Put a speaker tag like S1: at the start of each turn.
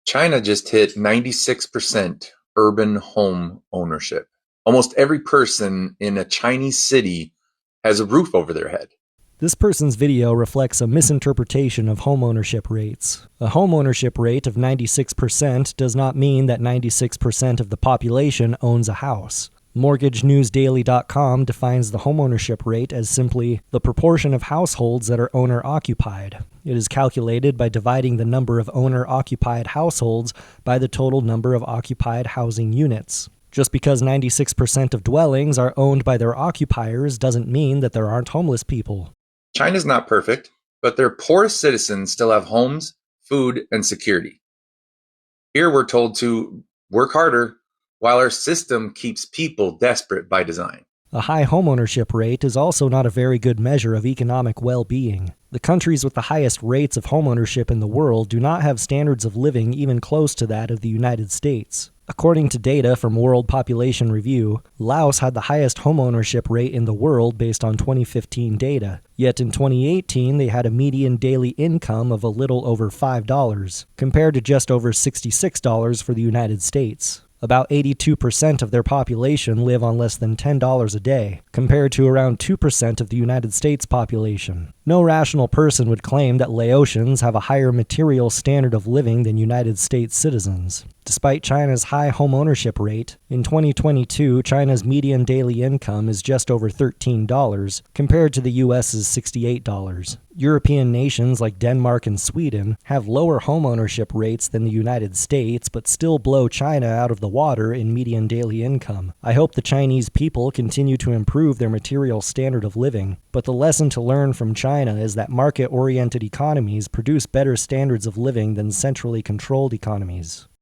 S1: China just hit 96% urban home ownership. Almost every person in a Chinese city has a roof over their head.
S2: This person's video reflects a misinterpretation of homeownership rates. A homeownership rate of 96% does not mean that 96% of the population owns a house. MortgageNewsDaily.com defines the homeownership rate as simply the proportion of households that are owner-occupied. It is calculated by dividing the number of owner-occupied households by the total number of occupied housing units. Just because 96% of dwellings are owned by their occupiers doesn't mean that there aren't homeless people.
S1: China's not perfect, but their poorest citizens still have homes, food, and security. Here we're told to work harder while our system keeps people desperate by design.
S2: A high homeownership rate is also not a very good measure of economic well-being. The countries with the highest rates of homeownership in the world do not have standards of living even close to that of the United States. According to data from World Population Review, Laos had the highest homeownership rate in the world based on 2015 data. Yet in 2018, they had a median daily income of a little over $5, compared to just over $66 for the United States. About 82% of their population live on less than $10 a day, compared to around 2% of the United States population. No rational person would claim that Laotians have a higher material standard of living than United States citizens. Despite China's high homeownership rate, in 2022, China's median daily income is just over $13, compared to the US's $68. European nations like Denmark and Sweden have lower homeownership rates than the United States, but still blow China out of the water in median daily income. I hope the Chinese people continue to improve their material standard of living, but the lesson to learn from China is that market-oriented economies produce better standards of living than centrally controlled economies.